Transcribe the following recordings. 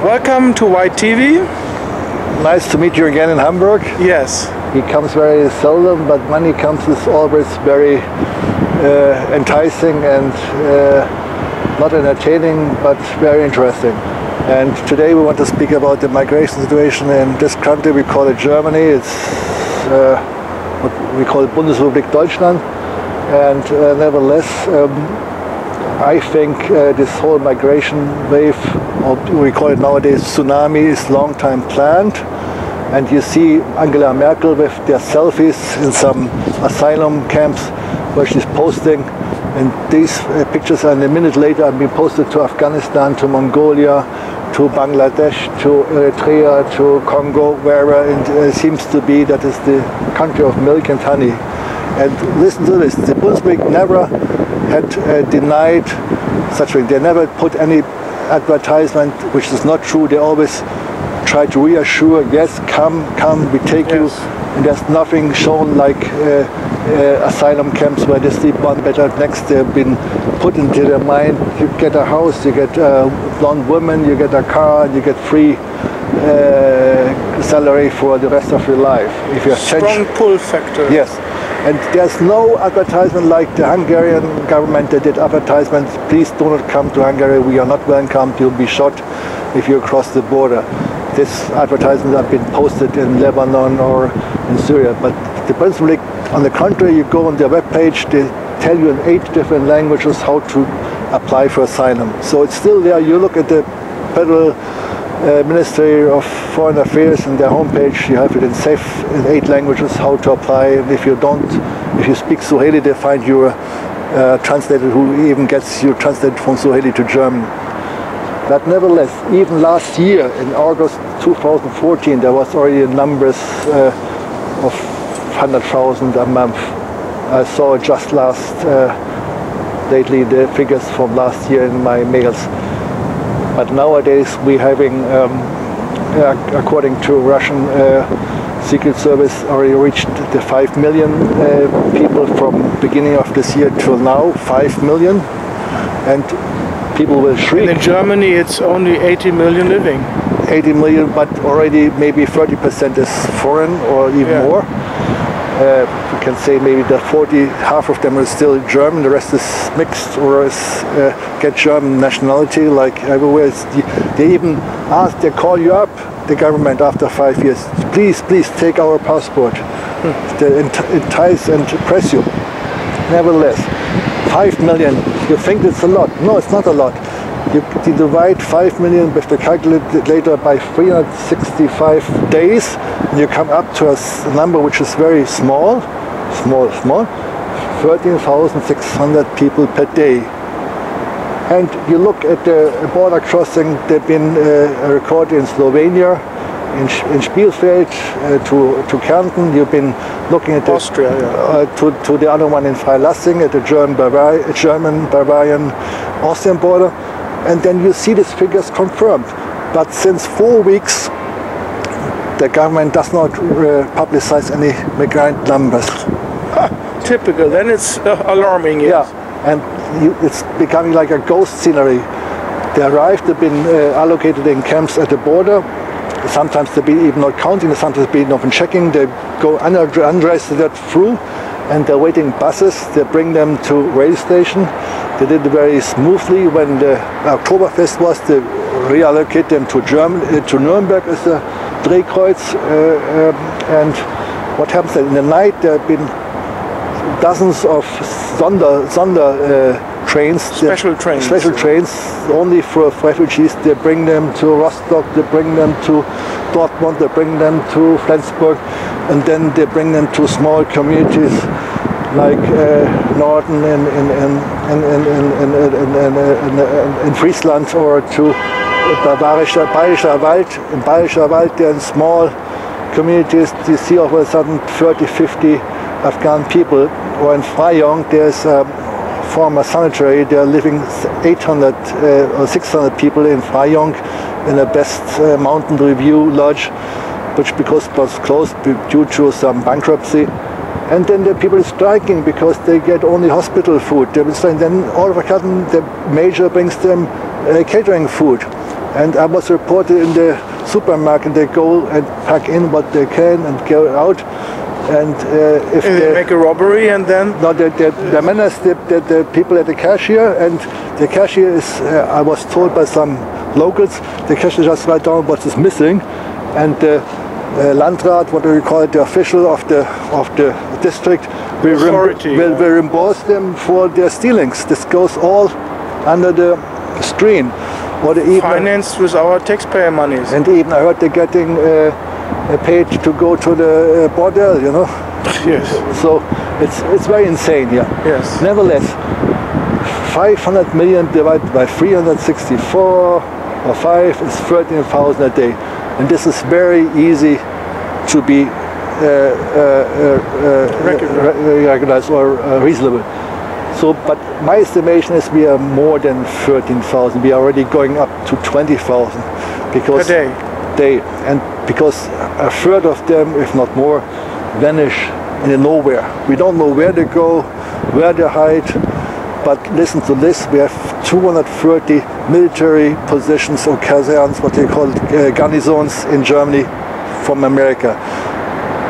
Welcome to White TV. Nice to meet you again in Hamburg. Yes. He comes very seldom, but when he comes it's always very enticing and not entertaining, but very interesting. And today we want to speak about the migration situation in this country. We call it Germany. It's what we call Bundesrepublik Deutschland. And nevertheless, I think this whole migration wave, or we call it nowadays tsunami, is long time planned. And you see Angela Merkel with their selfies in some asylum camps where she's posting, and these pictures are a minute later being posted to Afghanistan, to Mongolia, to Bangladesh, to Eritrea, to Congo, wherever it seems to be that is the country of milk and honey. And listen to this, the Bundesrepublik never had denied such a thing. They never put any advertisement which is not true. They always try to reassure, yes, come, we take you. And there's nothing shown like asylum camps where they sleep one bed at next. They've been put into their mind, you get a house, you get a blonde woman, you get a car, you get free salary for the rest of your life. If you're strong pull factor. Yes. And there's no advertisement like the Hungarian government that did advertisements, please do not come to Hungary, we are not welcome, you'll be shot if you cross the border. This advertisements have been posted in Lebanon or in Syria, but the Bundesrepublik, on the contrary, you go on their webpage, they tell you in 8 different languages how to apply for asylum. So it's still there. You look at the Federal Ministry of Foreign Affairs and their homepage, you have it in 8 languages how to apply. If you speak Swahili, they find you a translator who even gets you translated from Swahili to German. But nevertheless, even last year, in August 2014, there was already numbers of 100,000 a month. I saw just lately the figures from last year in my mails. But nowadays we're having, according to Russian Secret Service, already reached the 5 million people from beginning of this year till now, 5 million. And people will shriek. And in Germany it's only 80 million living. 80 million, but already maybe 30% is foreign or even more. We can say maybe that half of them are still German, the rest is mixed or get German nationality like everywhere. They even they call you up, the government, after 5 years, please take our passport. They entice and press you. Nevertheless, 5 million, you think it's a lot. No, it's not a lot. You divide 5 million with the calculator by 365 days, and you come up to a number which is very small, 13,600 people per day. And you look at the border crossing, they've been recorded in Slovenia, in Spielfeld to Kärnten. You've been looking at Austria, to the other one in Freilassing at the German Bavarian Austrian border. And then you see these figures confirmed. But since 4 weeks, the government does not publicize any migrant numbers. Typical, then it's alarming. Yes. Yeah, and it's becoming like a ghost scenery. They arrived, they've been allocated in camps at the border. Sometimes they've been even not counting, sometimes they've been often checking. They go undressed through, and they're waiting buses. They bring them to rail station. They did it very smoothly when the Oktoberfest was. They reallocate them to Nuremberg as a Drehkreuz. And what happens in the night? There have been dozens of trains. Special trains only for refugees. They bring them to Rostock, they bring them to Dortmund, they bring them to Flensburg, and then they bring them to small communities like Norden in Friesland, or to Bayerischer Wald. In Bayerischer Wald, they're in small communities. You see all of a sudden 30, 50 Afghan people. Or in Freyung, there's former sanitary. There are living 800 or 600 people in Freyung in the best mountain review lodge, which because it was closed due to some bankruptcy. And then the people are striking because they get only hospital food. They will say, then all of a sudden the major brings them catering food. And I was reported in the supermarket, they go and pack in what they can and go out. And if they make a robbery and then? No, they menace the people at the cashier, and the cashier is, I was told by some locals, the cashier just write down what is missing, and the Landrat, what do we call it, the official of the district, will reimburse them for their stealings. This goes all under the screen. Or even financed with our taxpayer monies. And even I heard they're getting paid to go to the bordel, you know. Yes. So it's very insane here. Yes. Nevertheless, 500 million divided by 364 or 5 is 13,000 a day, and this is very easy to be recognized or reasonable. So, but my estimation is we are more than 13,000. We are already going up to 20,000 because per day. And because a third of them, if not more, vanish in the nowhere. We don't know where they go, where they hide. But listen to this: we have 230 military positions or caserns, what they call garnisons in Germany, from America.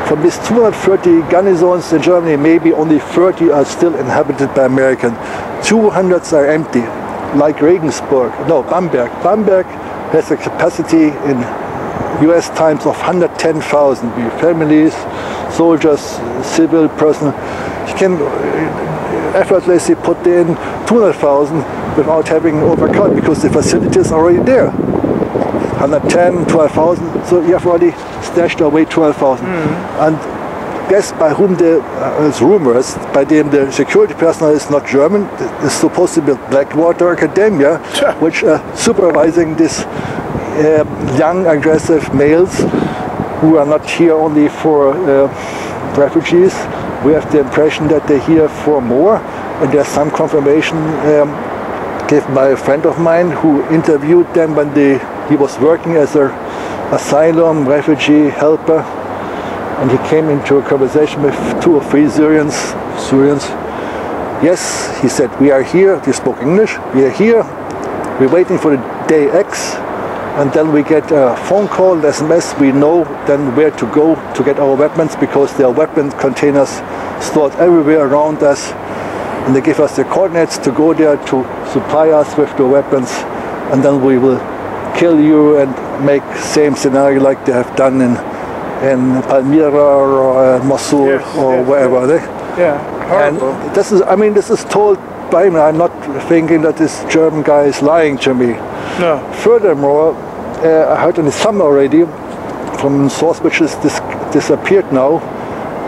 From these 230 garnisons in Germany, maybe only 30 are still inhabited by Americans. 200 are empty, like Regensburg. No, Bamberg. Bamberg has a capacity in US times of 110,000. Families, soldiers, civil personnel. You can effortlessly put in 200,000 without having overcut because the facilities are already there. 110, 12,000, so you have already stashed away 12,000. And guess by whom it's rumors, by them the security personnel is not German, it's supposed to be Blackwater Academia, which are supervising these young aggressive males who are not here only for refugees. We have the impression that they're here for more, and there's some confirmation given by a friend of mine who interviewed them when he was working as an asylum refugee helper, and he came into a conversation with 2 or 3 Syrians. Yes, he said, we are here, they spoke English, we are here, we're waiting for the day X, and then we get a phone call, SMS, we know then where to go to get our weapons, because there are weapon containers stored everywhere around us, and they give us the coordinates to go there to supply us with the weapons, and then we will kill you and make same scenario like they have done in Palmyra or Mosul or wherever. Yeah, horrible. And this is told by me. I'm not thinking that this German guy is lying to me. No. Furthermore, I heard in the summer already from a source which is disappeared now,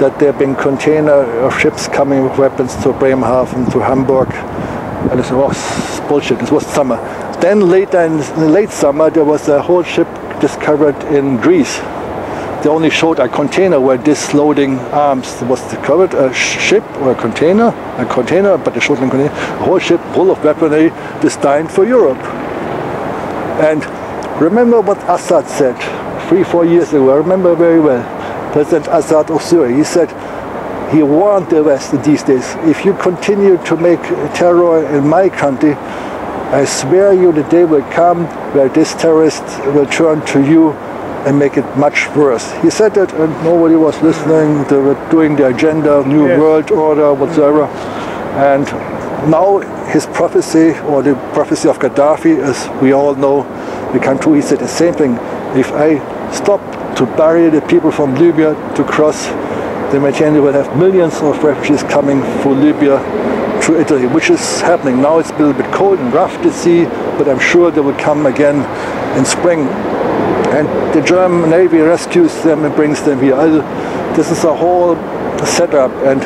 that there have been container of ships coming with weapons to Bremerhaven, to Hamburg, and it was bullshit. It was summer. Then later in the late summer, there was a whole ship discovered in Greece. They only showed a container where this loading arms was discovered. A ship or a container, but they showed a container. A whole ship full of weaponry destined for Europe. And remember what Assad said 3-4 years ago. I remember very well. President Assad of Syria. He said he warned the West in these days: if you continue to make terror in my country, I swear you the day will come where this terrorist will turn to you and make it much worse. He said that and nobody was listening. They were doing the agenda, New World Order, whatsoever. And now his prophecy, or the prophecy of Gaddafi, as we all know, the country, he said the same thing. If I stop to bury the people from Libya to cross the Mediterranean, will have millions of refugees coming through Libya to Italy, which is happening. Now it's a little bit cold and rough to see, but I'm sure they will come again in spring. And the German Navy rescues them and brings them here. This is a whole setup, and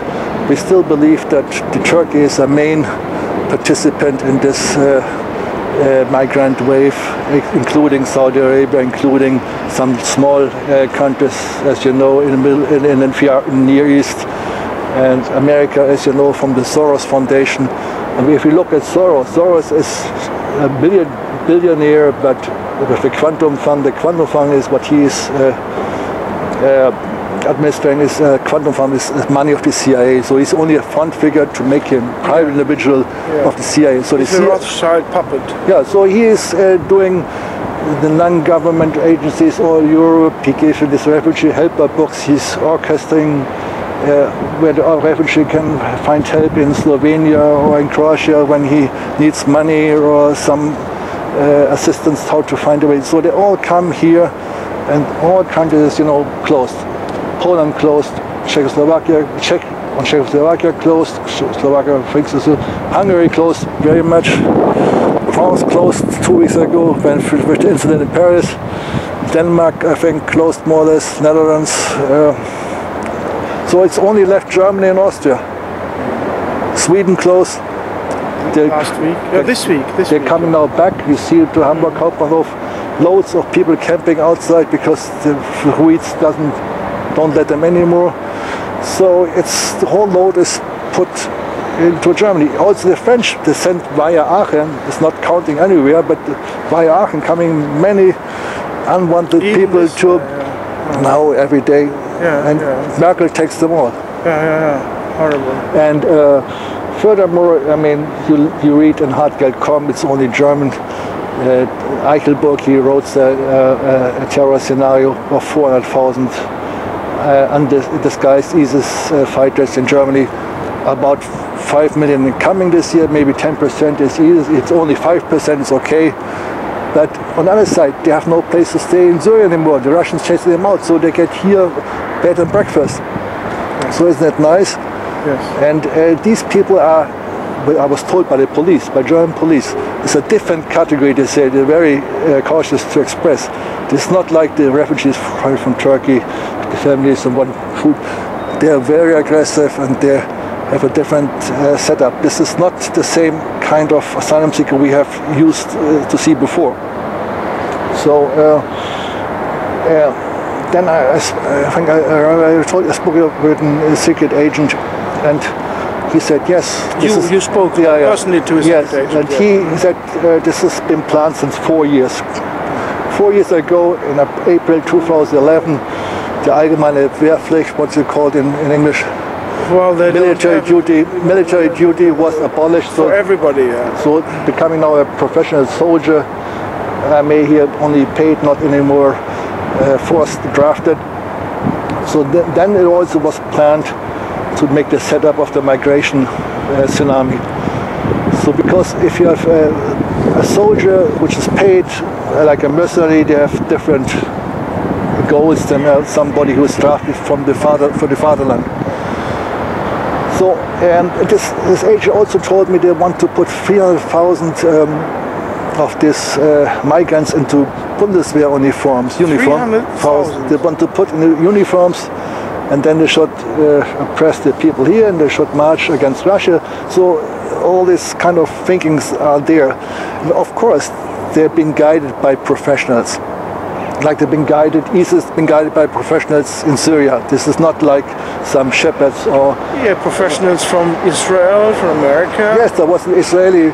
we still believe that Turkey is a main participant in this migrant wave, including Saudi Arabia, including some small countries, as you know, in the Near East, and America, as you know, from the Soros Foundation. And if you look at Soros is a billionaire, but with the quantum fund is what he is administering. Is quantum fund is money of the CIA, so he's only a fund figure to make him private individual of the CIA. So he's a Rothschild puppet. Yeah, so he is doing the non-government agencies all Europe. He gave you this refugee helper box. He's orchestrating where the refugee can find help in Slovenia or in Croatia when he needs money or some assistance how to find a way. So they all come here, and all countries, you know, closed. Poland closed, Czechoslovakia closed, Slovakia, Hungary closed very much. France closed 2 weeks ago with the incident in Paris. Denmark, I think, closed more or less. Netherlands. So it's only left Germany and Austria. Sweden closed. Last week? This week. They're coming now back. You see it to Hamburg Hauptbahnhof. Loads of people camping outside because the Ruiz don't let them anymore. So it's the whole load is put into Germany. Also the French, they sent via Aachen. It's not counting anywhere, but via Aachen coming many unwanted people to now every day. And Merkel takes them all. Horrible. And furthermore, I mean, you read in Hartgeld.com, it's only German. Eichelberg, he wrote a terror scenario of 400,000 undisguised ISIS fighters in Germany. About 5 million coming this year, maybe 10% is ISIS. It's only 5% is okay. But on the other side, they have no place to stay in Syria anymore. The Russians chase them out, so they get here bed and breakfast. So isn't that nice? Yes. And these people are, I was told by the police, by German police, it's a different category, they say. They're very cautious to express. It's not like the refugees from Turkey, the families and one food. They are very aggressive and they have a different setup. This is not the same kind of asylum seeker we have used to see before. So then I think I spoke with a secret agent, and he said yes. You spoke personally to a secret agent. And he said this has been planned since 4 years. 4 years ago, in April 2011, the allgemeine Wehrpflicht, what you call it in English. Well, military duty was abolished. For everybody, So becoming now a professional soldier, I may here only paid, not anymore forced, drafted. So then it also was planned to make the setup of the migration tsunami. So because if you have a soldier which is paid like a mercenary, they have different goals than somebody who is drafted for the fatherland. So, and this agent also told me they want to put 300,000 of these migrants into Bundeswehr uniforms. 300,000? They want to put in the uniforms, and then they should oppress the people here, and they should march against Russia. So all these kind of thinkings are there. And of course, they've been guided by professionals. Like they've been guided, ISIS has been guided by professionals in Syria. This is not like some shepherds or... Yeah, professionals from Israel, from America. Yes, there was an Israeli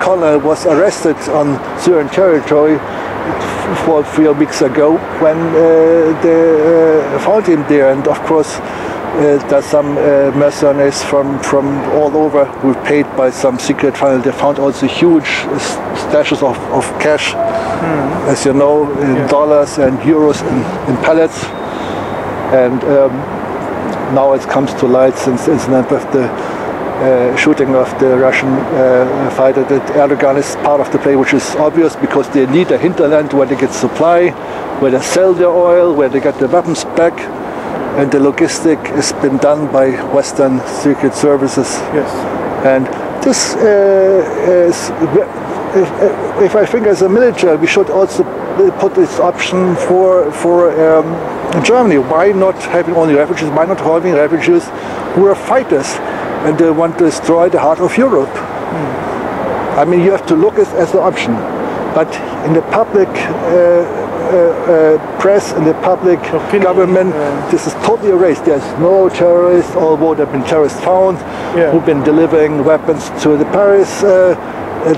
colonel was arrested on Syrian territory 4 weeks ago when they found him there. And of course, there's some mercenaries from all over who were paid by some secret funnel. They found also huge stashes of cash, as you know, in dollars and euros in pallets. And now it comes to light since the incident with the shooting of the Russian fighter that Erdogan is part of the play, which is obvious because they need a hinterland where they get supply, where they sell their oil, where they get the weapons back. And the logistic has been done by Western secret services. Yes. And this is, if I think as a military, we should also put this option for Germany. Why not having only refugees? Why not having refugees who are fighters and they want to destroy the heart of Europe? I mean, you have to look at it as an option. But in the public press and the public government, this is totally erased. There's no terrorists, although there have been terrorists found who've been delivering weapons to the Paris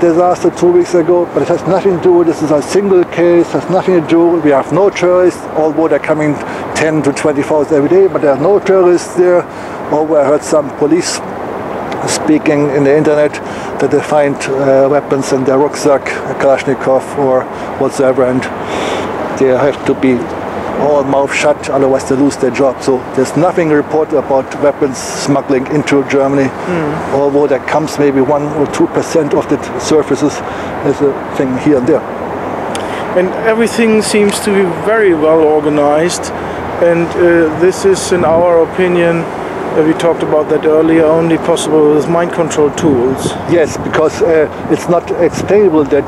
disaster 2 weeks ago, but it has nothing to do, this is a single case, has nothing to do, we have no terrorists, although they're coming 10 to 20,000 every day, but there are no terrorists there. Although I heard some police speaking in the internet that they find weapons in their rucksack, a Kalashnikov or whatsoever, and they have to be all mouth shut, otherwise they lose their job. So there's nothing reported about weapons smuggling into Germany, although there comes maybe 1 or 2% of the surfaces as a thing here and there. And everything seems to be very well organized, and this is, in our opinion, we talked about that earlier, only possible with mind control tools. Yes, because it's not explainable that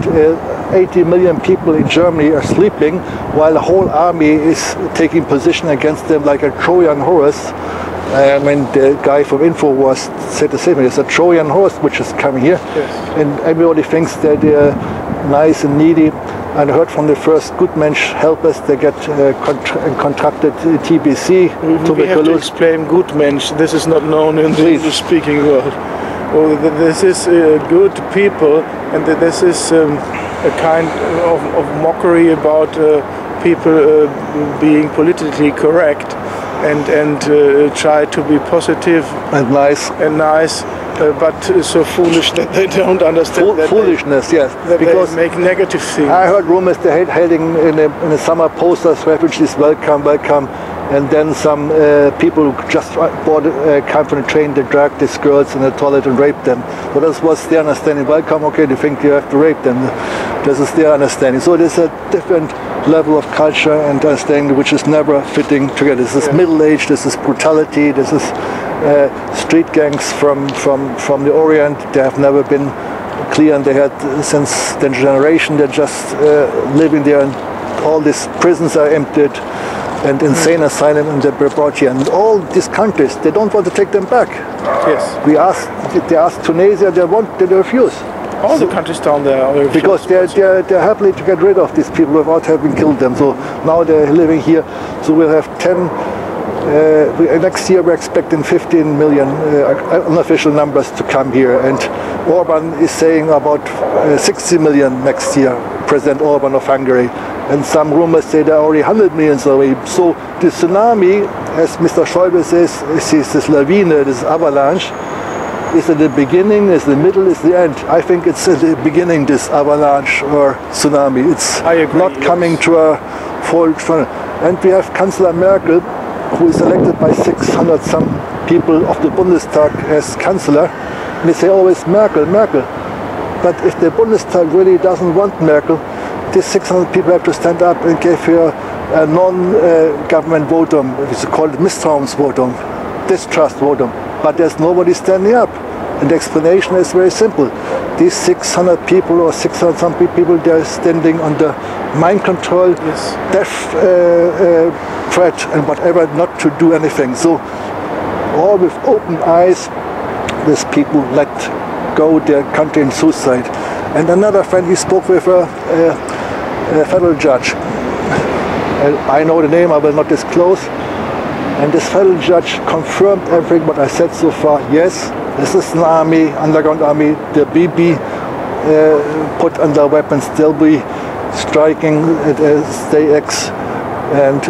80 million people in Germany are sleeping while the whole army is taking position against them like a Trojan horse. I mean, the guy from Info said the same. It's a Trojan horse which is coming here, yes. And everybody thinks that they're nice and needy. And I heard from the first Gutmensch helpers, they get contracted TBC, tuberculosis. We have to explain Gutmensch. This is not known in the English-speaking world. Oh, this is good people, and this is a kind of mockery about people being politically correct and try to be positive and nice. But so foolish that they don't understand that foolishness, yes. That because they make negative things. I heard rumors they holding in the summer posters, refugees welcome, welcome, and then some people who just came from the train, they dragged these girls in the toilet and raped them. So that was their understanding. Welcome, okay, they think you have to rape them. This is their understanding. So there's a different level of culture and understanding which is never fitting together. This is middle age, this is brutality, this is street gangs from the Orient. They have never been clear, and they had since the generation they're just living there, and all these prisons are emptied and insane asylum, and they're brought here. And all these countries, they don't want to take them back. Yes. They asked Tunisia, they refuse. All the countries down there are because they're happy to get rid of these people without having killed them. So now they're living here. So we'll have 10. Next year we're expecting 15 million unofficial numbers to come here, and Orban is saying about 60 million next year, President Orban of Hungary, and some rumors say there are already 100 million away. So the tsunami, as Mr. Schäuble says, is this lawine, this avalanche, is at the beginning, is the middle, is the end. I think it's at the beginning, this avalanche or tsunami. It's not coming to a full front. And we have Chancellor Merkel, who is elected by 600 some people of the Bundestag as Chancellor, and they say always Merkel, Merkel. But if the Bundestag really doesn't want Merkel, these 600 people have to stand up and give her a non-government votum, we call it Misstrauensvotum, distrust votum. But there's nobody standing up. And the explanation is very simple. These 600 people or 600 some people, they're standing under mind control, death threat and whatever, not to do anything. So all with open eyes, these people let go their country in suicide. And another friend, he spoke with a federal judge. I know the name, I will not disclose. And this federal judge confirmed everything what I said so far. Yes, this is an army, underground army. The BB put under weapons. They'll be striking at STX, and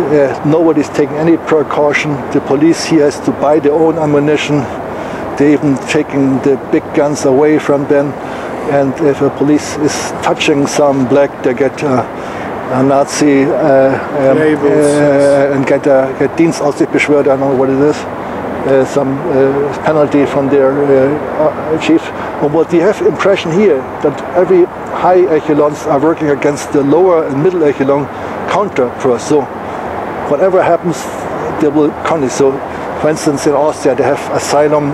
nobody's taking any precaution. The police here has to buy their own ammunition. They're even taking the big guns away from them. And if a police is touching some black, they get a Nazi and get Dienstaufsichtsbeschwerde, I don't know what it is, some penalty from their chief. And what we have impression here, that every high echelons are working against the lower and middle echelon counter first. So whatever happens, they will counter. So for instance, in Austria, they have asylum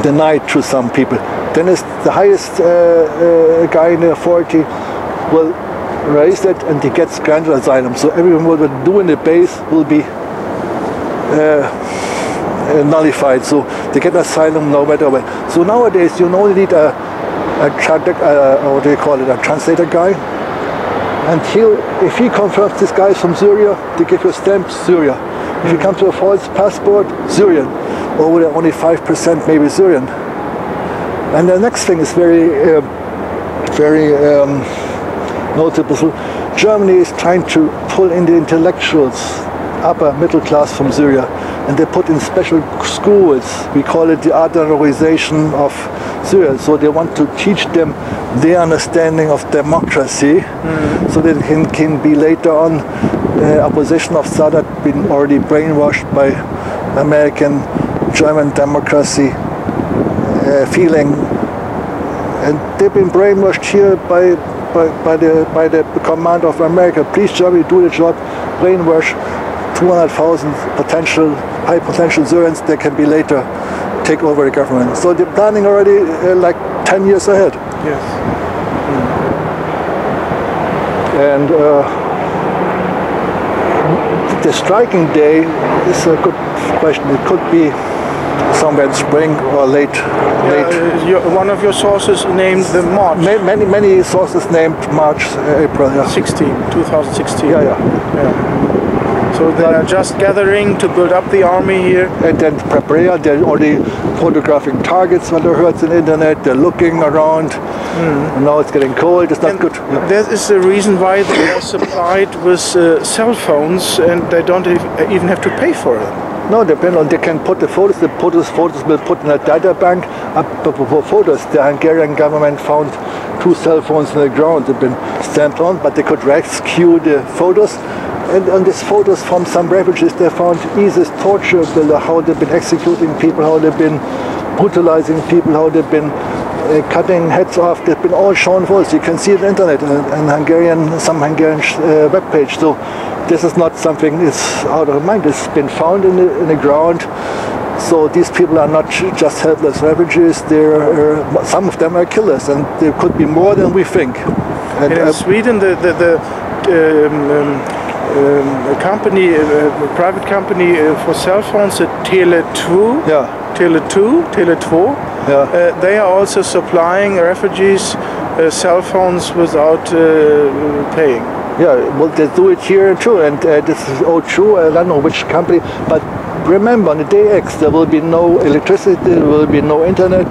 denied to some people. Then is the highest guy in the authority will raise it, and he gets granted asylum. So everyone what we do in the base will be nullified. So they get asylum no matter what. So nowadays you only need a what do you call it, a translator guy, and if he confirms this guy is from Syria, they give you a stamp Syria. If you come to a false passport, Syrian, or only 5% maybe Syrian. And the next thing is very notable. Germany is trying to pull in the intellectuals, upper middle class from Syria. and they put in special schools. We call it the organization of Syria. So they want to teach them their understanding of democracy, so that they can be later on opposition of Sadat, been already brainwashed by American, German democracy feeling, and they've been brainwashed here by the command of America. Please, Germany, do the job. Brainwash 200,000 high potential Syrians. They can be later take over the government. So they're planning already like 10 years ahead. Yes. And the striking day is a good question. It could be somewhere in spring or late. One of your sources named the March. Many sources named March, April. Yeah. 2016. Yeah. So they are just gathering to build up the army here. And then prepare. They're already photographing targets when they heard on the internet. They're looking around. And now it's getting cold. It's not good. Yeah. That is the reason why they are supplied with cell phones, and they don't even have to pay for them. No, they can put the photos. The photos will put in a data bank. For photos, the Hungarian government found 2 cell phones in the ground. They've been stamped on, but they could rescue the photos. And on these photos from some refugees, they found ISIS torture builder, how they've been executing people, how they've been brutalizing people, how they've been cutting heads off. They've been all shown photos. You can see it on the internet and some Hungarian webpage. So this is not something that's out of mind. It's been found in the ground. So these people are not just helpless refugees. Some of them are killers, and there could be more than we think. And in Sweden, a company, a private company for cell phones, Tele2. Yeah. Tele2. Yeah. They are also supplying refugees cell phones without paying. Yeah, well, they do it here too, and this is all true. I don't know which company, but remember, on the day X, there will be no electricity, there will be no internet,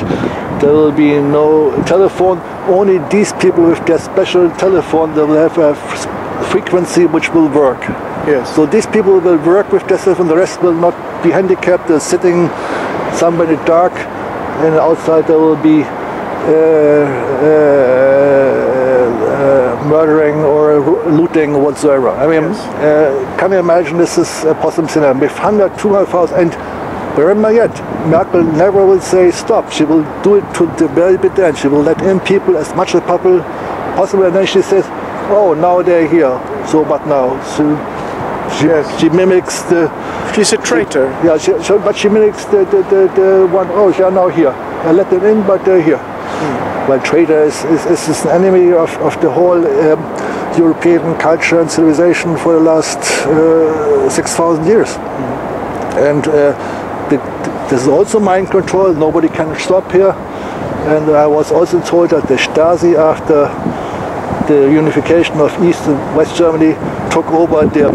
there will be no telephone. Only these people with their special telephone, they will have a frequency which will work. Yes. So these people will work with their telephone, the rest will not be handicapped. They're sitting somewhere in the dark, and outside there will be murdering or looting whatsoever. I mean, yes. Can you imagine this is a possible scenario with 200,000? And remember yet, Merkel never will say stop. She will do it to the very bit end. She will let in people as much as possible, and then she says, oh, now they're here. So what now? So she mimics the... She's a traitor. But she mimics the one, oh, they are now here. I let them in, but they're here. Well, traitor is an enemy of the whole European culture and civilization for the last 6,000 years. And this is also mind control. Nobody can stop here. And I was also told that the Stasi, after the unification of East and West Germany, took over the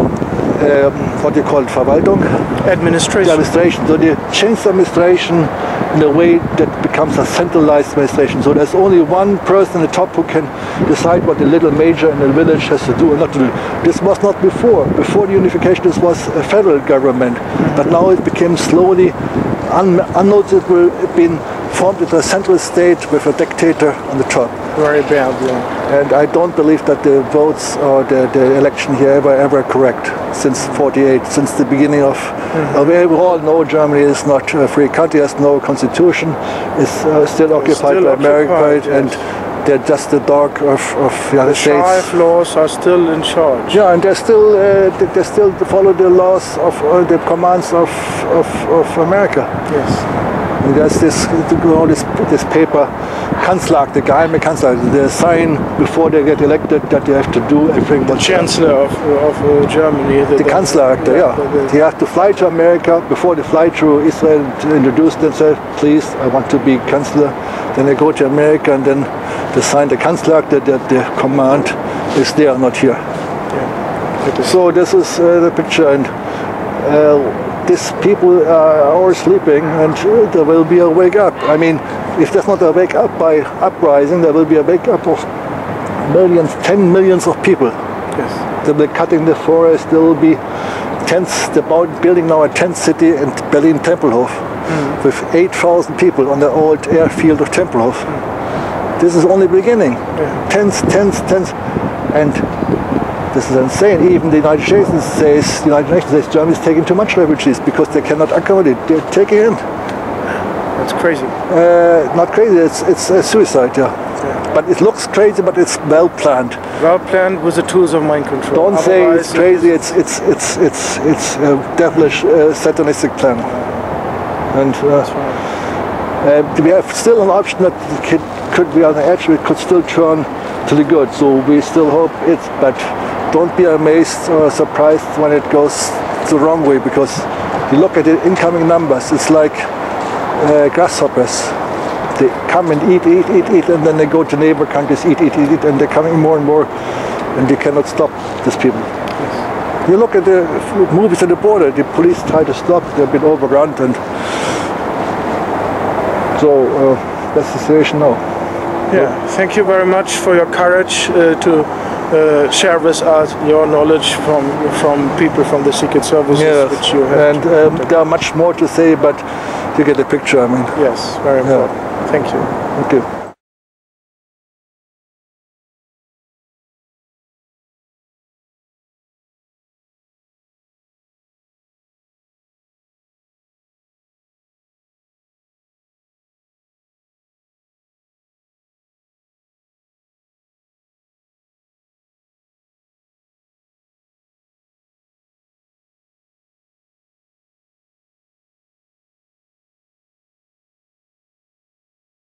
what you call it, Verwaltung? Administration. So they changed the administration in a way that becomes a centralized administration. So there's only one person at the top who can decide what the little major in the village has to do or not to do. This was not before. Before the unification, this was a federal government. But now it became slowly, unnoticeable, been formed into a central state with a dictator on the top. Very bad, yeah. And I don't believe that the votes or the election here ever correct since '48, since the beginning of. We all know Germany is not a free country, has no constitution, is still occupied by America, yes. And they're just the dog of the United States. The Five laws are still in charge. Yeah, and they still follow the laws of the commands of America. Yes. And there's this paper, Kanzlerakte, geheime Kanzlerakte, they sign before they get elected that they have to do everything. The Chancellor of Germany. The Kanzlerakte, yeah. They have to fly to America before they fly to Israel to introduce themselves. Please, I want to be Chancellor. Then they go to America and then they sign the Kanzlerakte that the command is there, not here. Yeah. So this is the picture, and these people are all sleeping, and there will be a wake up. I mean, if there's not a wake up by uprising, there will be a wake up of millions, 10 millions of people. Yes. They will be cutting the forest. There will be they're building now a tent city in Berlin-Tempelhof with 8,000 people on the old airfield of Tempelhof. This is only beginning. Tents, and this is insane. Even the United Nations says Germany is taking too much refugees because they cannot accommodate. They're taking in. That's crazy. Not crazy. It's a suicide. Yeah. But it looks crazy, but it's well planned. Well planned with the tools of mind control. Don't say it's crazy. It's a devilish, satanistic plan. And we have still an option that the kid could be on the edge. We could still turn to the good. So we still hope it. But don't be amazed or surprised when it goes the wrong way, because you look at the incoming numbers. It's like grasshoppers. They come and eat, and then they go to neighbor countries, eat, and they're coming more and more, and you cannot stop these people. Yes. You look at the movies at the border, the police try to stop, they've been overrun, and so that's the situation now. Yeah, thank you very much for your courage to share with us your knowledge from people from the secret services, which you have. And there are much more to say, but you get the picture, I mean. Yes, very important. Thank you. Thank you.